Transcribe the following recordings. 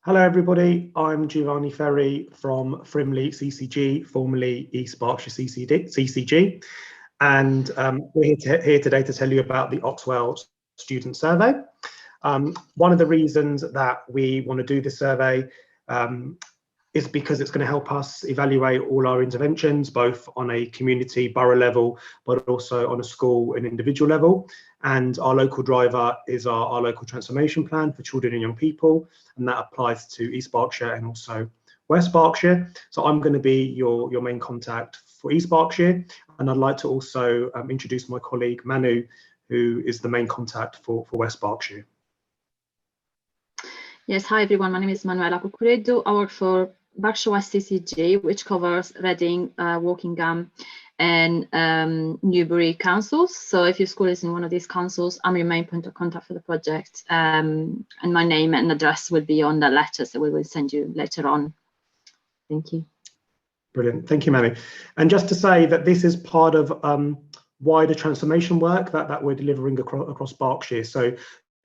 Hello everybody, I'm Giovanni Ferri from Frimley CCG, formerly East Berkshire CCG, and we're here today to tell you about the OxWell Student Survey. One of the reasons that we want to do this survey is because it's going to help us evaluate all our interventions, both on a community borough level, but also on a school and individual level. And our local driver is our local transformation plan for children and young people, and that applies to East Berkshire and also West Berkshire. So I'm going to be your main contact for East Berkshire, and I'd like to also introduce my colleague Manu, who is the main contact for West Berkshire. Yes, hi everyone, my name is Manuela Cucureddu. I work for Berkshire West CCG, which covers Reading, Wokingham and Newbury councils. So if your school is in one of these councils, I'm your main point of contact for the project, and my name and address will be on the letter, so we will send you later on. Thank you. Brilliant, thank you, Manu. And just to say that this is part of wider transformation work that we're delivering across Berkshire. So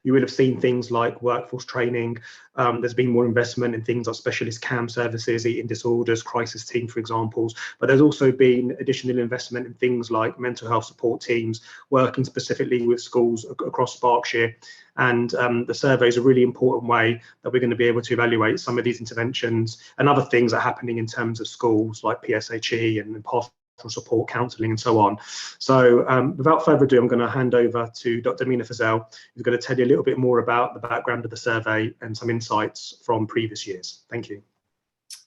you will have seen things like workforce training. There's been more investment in things like specialist CAM services, eating disorders, crisis team, for examples. But there's also been additional investment in things like mental health support teams, working specifically with schools across Berkshire. And the survey is a really important way that we're going to be able to evaluate some of these interventions and other things that are happening in terms of schools like PSHE and pastoral support, counselling and so on. So without further ado, I'm going to hand over to Dr. Mina Fazell, who's going to tell you a little bit more about the background of the survey and some insights from previous years. Thank you.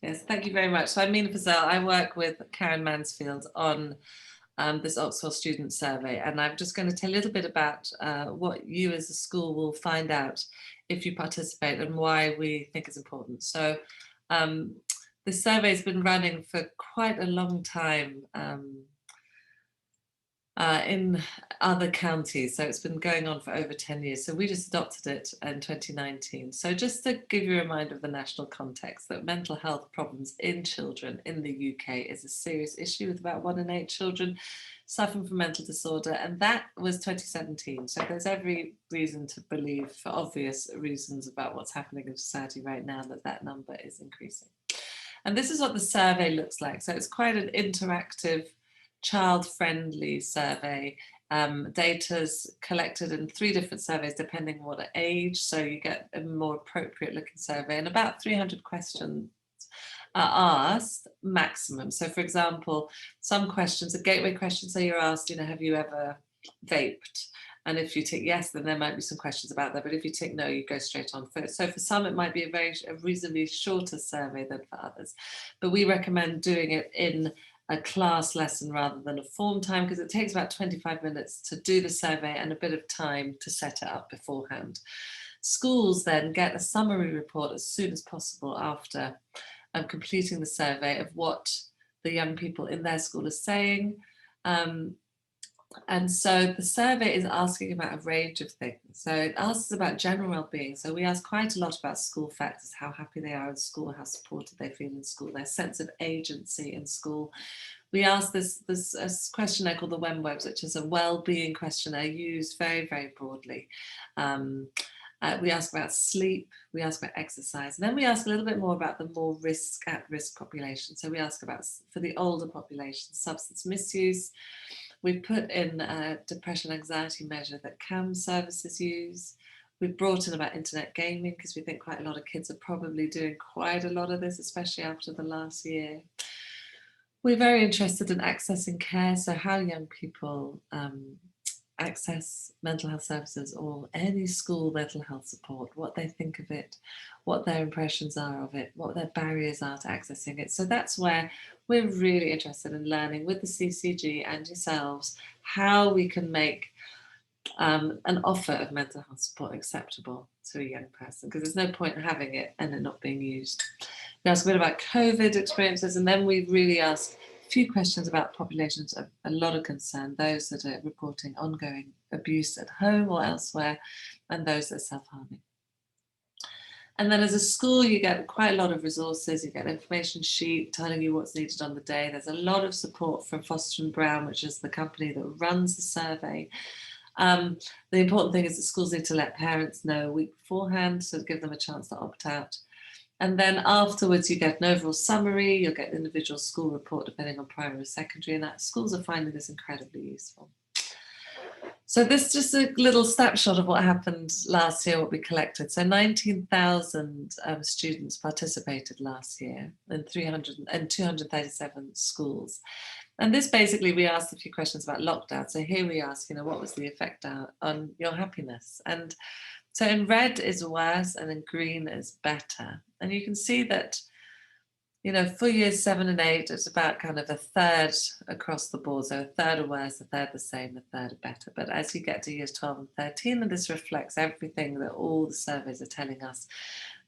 Yes, thank you very much. So I'm Mina Fazell. I work with Karen Mansfield on this OxWell Student Survey, and I'm just going to tell you a little bit about what you as a school will find out if you participate and why we think it's important. So this survey has been running for quite a long time in other counties. So it's been going on for over 10 years. So we just adopted it in 2019. So just to give you a reminder of the national context, that mental health problems in children in the UK is a serious issue, with about 1 in 8 children suffering from mental disorder. And that was 2017. So there's every reason to believe, for obvious reasons about what's happening in society right now, that that number is increasing. And this is what the survey looks like. So it's quite an interactive, child-friendly survey. Data's collected in 3 different surveys depending on what age, so you get a more appropriate looking survey, and about 300 questions are asked maximum. So for example, some questions, a gateway question, so you're asked, have you ever vaped? And if you tick yes, then there might be some questions about that. But if you tick no, you go straight on. So for some, it might be a reasonably shorter survey than for others. But we recommend doing it in a class lesson rather than a form time, because it takes about 25 minutes to do the survey and a bit of time to set it up beforehand. Schools then get a summary report as soon as possible after completing the survey of what the young people in their school are saying. And so the survey is asking about a range of things. So it asks about general well-being. So we ask quite a lot about school factors, how happy they are in school, how supported they feel in school, their sense of agency in school. We ask this questionnaire called the WEMWEBs, which is a well-being questionnaire used very, very broadly. We ask about sleep, we ask about exercise, and then we ask a little bit more about the more at-risk population. So we ask about, for the older population, substance misuse. We've put in a depression anxiety measure that CAM services use. We've brought in about internet gaming, because we think quite a lot of kids are probably doing quite a lot of this, especially after the last year. We're very interested in accessing care, so how young people access mental health services or any school mental health support, what they think of it, what their impressions are of it, what their barriers are to accessing it. So that's where we're really interested in learning with the CCG and yourselves how we can make an offer of mental health support acceptable to a young person, because there's no point in having it and it not being used. We ask a bit about COVID experiences, and then we really ask few questions about populations of a lot of concern, those that are reporting ongoing abuse at home or elsewhere, and those that are self-harming. And then as a school, you get quite a lot of resources. You get an information sheet telling you what's needed on the day. There's a lot of support from Foster & Brown, which is the company that runs the survey. The important thing is that schools need to let parents know a week beforehand, so to give them a chance to opt out. And then afterwards, you get an overall summary, you'll get an individual school report depending on primary or secondary, and that schools are finding this incredibly useful. So this is just a little snapshot of what happened last year, what we collected. So 19,000 students participated last year in 237 schools. And this basically, we asked a few questions about lockdown. So here we ask, what was the effect on your happiness? And so in red is worse and in green is better. And you can see that, for years 7 and 8, it's about kind of a third across the board. So a third are worse, a third the same, a third are better. But as you get to years 12 and 13, and this reflects everything that all the surveys are telling us,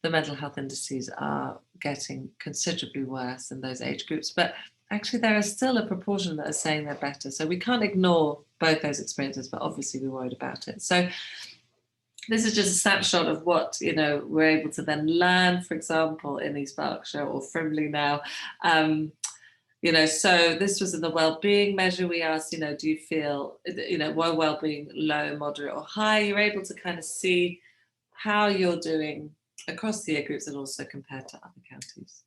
the mental health indices are getting considerably worse in those age groups. But actually, there is still a proportion that are saying they're better. So we can't ignore both those experiences, but obviously we're worried about it. So this is just a snapshot of what, we're able to then learn, for example, in East Berkshire or Frimley now. So this was in the well-being measure. We asked, do you feel, were well-being low, moderate or high? You're able to kind of see how you're doing across the year groups and also compared to other counties.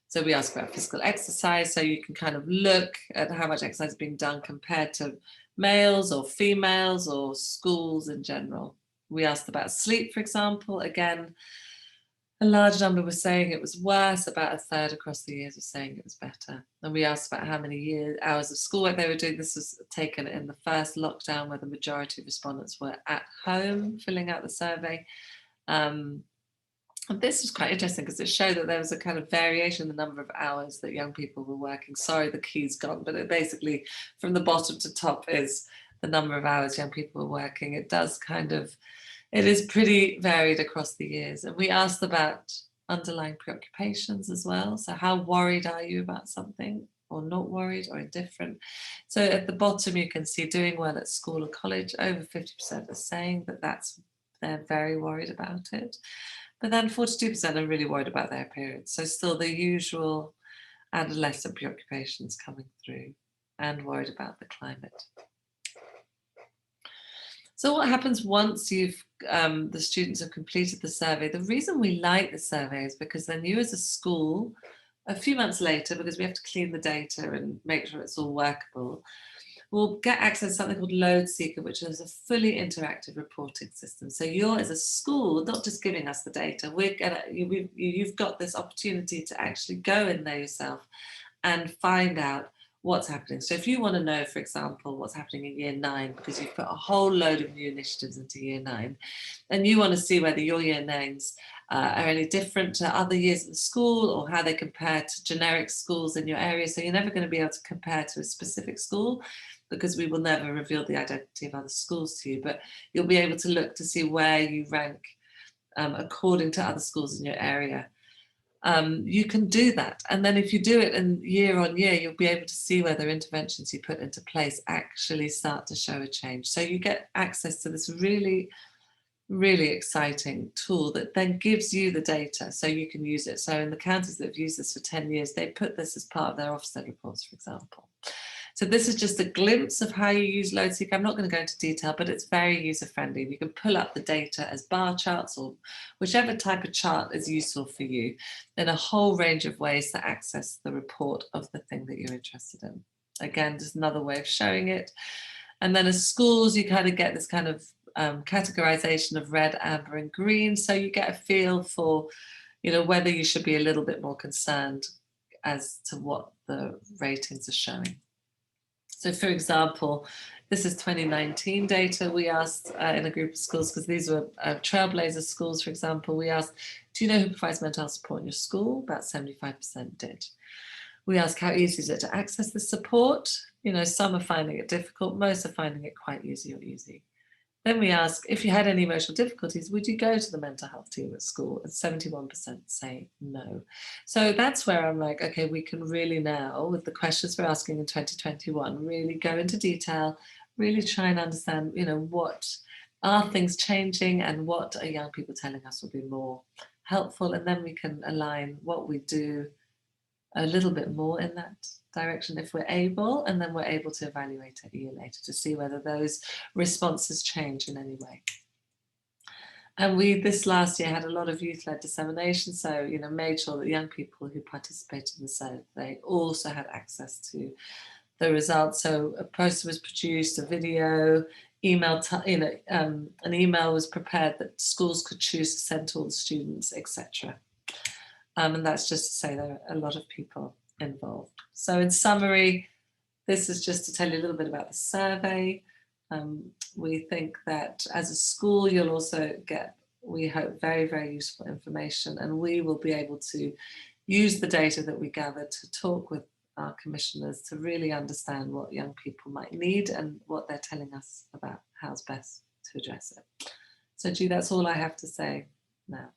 So we ask about physical exercise, so you can kind of look at how much exercise is being done compared to males or females or schools in general. We asked about sleep, for example. Again, a large number were saying it was worse. About a third across the years were saying it was better. And we asked about how many hours of schoolwork they were doing. This was taken in the first lockdown where the majority of respondents were at home filling out the survey. And this was quite interesting because it showed that there was a kind of variation in the number of hours that young people were working. Sorry, the key's gone, but it basically from the bottom to top is the number of hours young people were working. It is pretty varied across the years. And we asked about underlying preoccupations as well. So how worried are you about something, or not worried or indifferent? So at the bottom, you can see doing well at school or college. Over 50% are saying that they're very worried about it. But then 42% are really worried about their appearance. So still the usual adolescent preoccupations coming through, and worried about the climate. So what happens once the students have completed the survey? The reason we like the survey is because then you as a school, a few months later, because we have to clean the data and make sure it's all workable, we'll get access to something called Load Seeker, which is a fully interactive reporting system. So you're, as a school, not just giving us the data, you've got this opportunity to actually go in there yourself and find out what's happening. So if you want to know, for example, what's happening in year 9, because you've put a whole load of new initiatives into year 9, and you want to see whether your year 9s are any different to other years in the school, or how they compare to generic schools in your area. So you're never going to be able to compare to a specific school, because we will never reveal the identity of other schools to you, but you'll be able to look to see where you rank according to other schools in your area. You can do that. And then if you do it in year on year, you'll be able to see whether interventions you put into place actually start to show a change. So you get access to this really, really exciting tool that then gives you the data so you can use it. So in the counties that have used this for 10 years, they put this as part of their Ofsted reports, for example. So this is just a glimpse of how you use Load Seeker. I'm not going to go into detail, but it's very user-friendly. You can pull up the data as bar charts or whichever type of chart is useful for you in a whole range of ways to access the report of the thing that you're interested in. Again, just another way of showing it. And then as schools, you kind of get this kind of categorization of red, amber and green. So you get a feel for, whether you should be a little bit more concerned as to what the ratings are showing. So for example, this is 2019 data. We asked in a group of schools, because these were trailblazer schools, for example, we asked, do you know who provides mental health support in your school? About 75% did. We asked, how easy is it to access the support? Some are finding it difficult, most are finding it quite easy or easy. Then we ask, if you had any emotional difficulties, would you go to the mental health team at school? And 71% say no. So that's where I'm like, okay, we can really now, with the questions we're asking in 2021, really go into detail, really try and understand, what are things changing and what are young people telling us will be more helpful. And then we can align what we do a little bit more in that direction if we're able, and then we're able to evaluate it a year later to see whether those responses change in any way. And we, this last year, had a lot of youth-led dissemination, so, you know, made sure that young people who participated in the survey also had access to the results. So a poster was produced, a video, email, an email was prepared that schools could choose to send to all the students, etc. And that's just to say there are a lot of people involved. So in summary, this is just to tell you a little bit about the survey. We think that as a school, you'll also get, we hope, very, very useful information, and we will be able to use the data that we gather to talk with our commissioners to really understand what young people might need and what they're telling us about how's best to address it. So G, that's all I have to say now.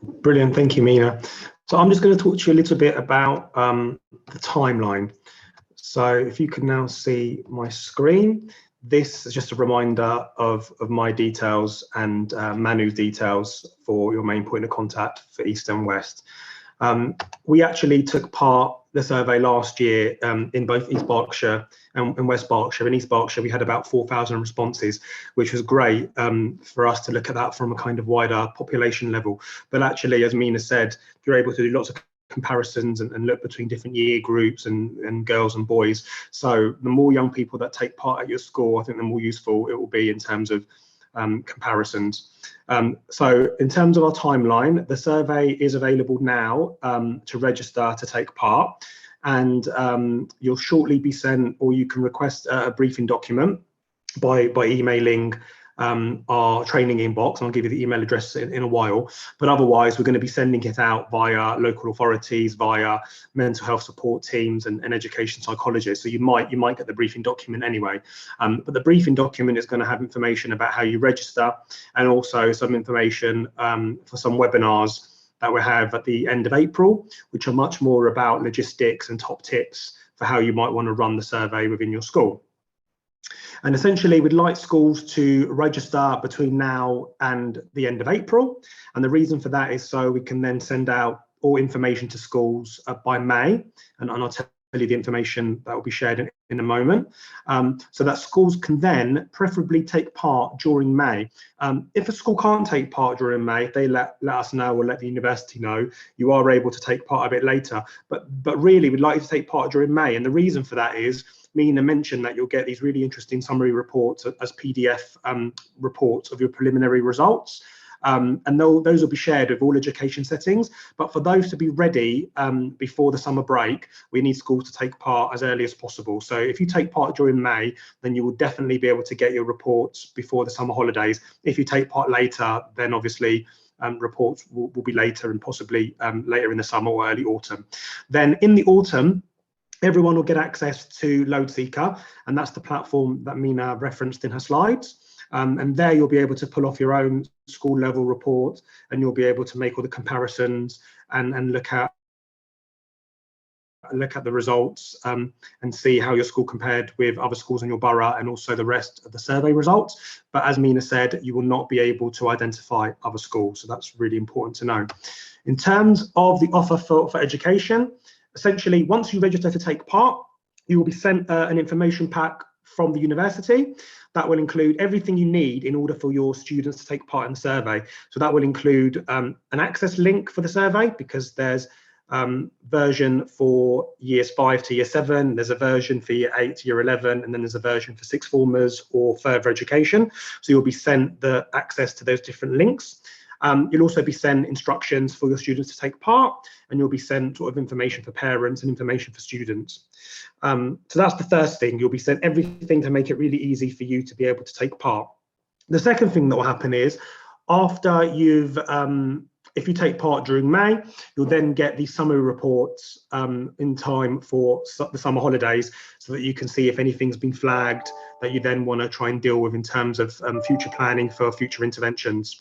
Brilliant, thank you, Mina. So I'm just going to talk to you a little bit about the timeline. So if you can now see my screen, this is just a reminder of my details and Manu's details for your main point of contact for East and West. We actually took part the survey last year in both East Berkshire and West Berkshire. In East Berkshire, we had about 4,000 responses, which was great for us to look at that from a kind of wider population level. But actually, as Mina said, you're able to do lots of comparisons and look between different year groups and girls and boys. So the more young people that take part at your school, I think the more useful it will be in terms of comparisons. So in terms of our timeline, the survey is available now to register to take part, and you'll shortly be sent, or you can request a briefing document by emailing our training inbox, and I'll give you the email address in a while. But otherwise, we're going to be sending it out via local authorities, via mental health support teams and education psychologists. So you might get the briefing document anyway. But the briefing document is going to have information about how you register, and also some information for some webinars that we have at the end of April, which are much more about logistics and top tips for how you might want to run the survey within your school. And essentially, we'd like schools to register between now and the end of April. And the reason for that is so we can then send out all information to schools by May. And I'll tell you the information that will be shared in a moment, so that schools can then preferably take part during May. If a school can't take part during May, if they let us know or let the university know, you are able to take part a bit later. But really, we'd like you to take part during May. And the reason for that is, Mina mentioned that you'll get these really interesting summary reports as PDF reports of your preliminary results. And those will be shared with all education settings. But for those to be ready before the summer break, we need schools to take part as early as possible. So if you take part during May, then you will definitely be able to get your reports before the summer holidays. If you take part later, then obviously reports will be later, and possibly later in the summer or early autumn. Then in the autumn, everyone will get access to LoadSeeker, and that's the platform that Mina referenced in her slides. And there you'll be able to pull off your own school level report, and you'll be able to make all the comparisons and look at the results and see how your school compared with other schools in your borough, and also the rest of the survey results. But as Mina said, you will not be able to identify other schools, so that's really important to know. In terms of the offer for education, essentially, once you register to take part, you will be sent an information pack from the university that will include everything you need in order for your students to take part in the survey. So that will include an access link for the survey, because there's version for years 5 to year 7, there's a version for year 8 to year 11, and then there's a version for sixth formers or further education. So you'll be sent the access to those different links. You'll also be sent instructions for your students to take part, and you'll be sent sort of information for parents and information for students. So that's the first thing. You'll be sent everything to make it really easy for you to be able to take part. The second thing that will happen is, after you've, if you take part during May, you'll then get these summary reports in time for the summer holidays, so that you can see if anything's been flagged that you then want to try and deal with in terms of future planning for future interventions.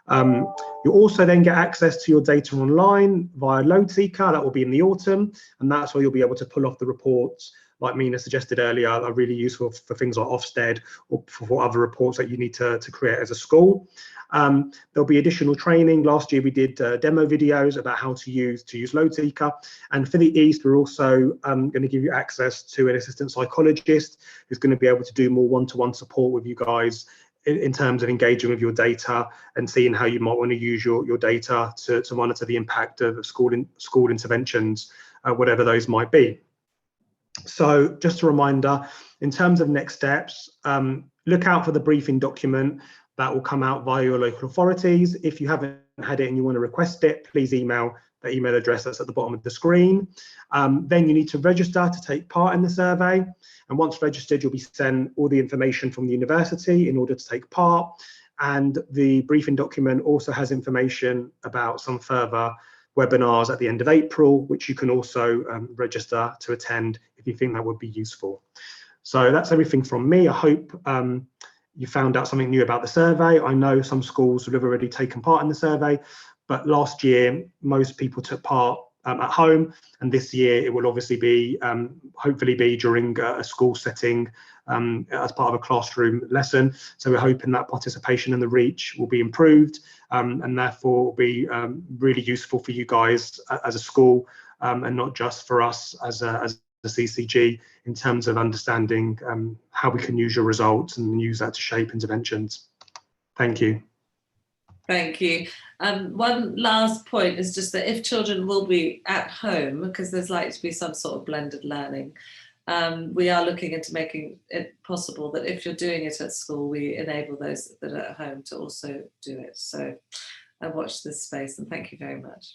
You'll also then get access to your data online via LoadSeeker. That will be in the autumn, and that's where you'll be able to pull off the reports, like Mina suggested earlier, are really useful for things like Ofsted or for other reports that you need to create as a school. There'll be additional training. Last year we did demo videos about how to use LoadSeeker, and for the East we're also going to give you access to an assistant psychologist who's going to be able to do more one-to-one support with you guys in terms of engaging with your data and seeing how you might want to use your data to monitor the impact of school interventions, whatever those might be. So just a reminder, in terms of next steps, look out for the briefing document that will come out via your local authorities. If you haven't had it and you want to request it, please email the email address that's at the bottom of the screen. Then you need to register to take part in the survey. And once registered, you'll be sent all the information from the university in order to take part. And the briefing document also has information about some further webinars at the end of April, which you can also register to attend if you think that would be useful. So that's everything from me. I hope you found out something new about the survey. I know some schools would have already taken part in the survey, but last year, most people took part at home, and this year it will obviously be, hopefully be during a school setting as part of a classroom lesson. So we're hoping that participation and the reach will be improved, and therefore will be really useful for you guys as a school, and not just for us as a CCG, in terms of understanding how we can use your results and use that to shape interventions. Thank you. Thank you. One last point is just that if children will be at home, because there's likely to be some sort of blended learning, we are looking into making it possible that if you're doing it at school, we enable those that are at home to also do it. So watch this space, and thank you very much.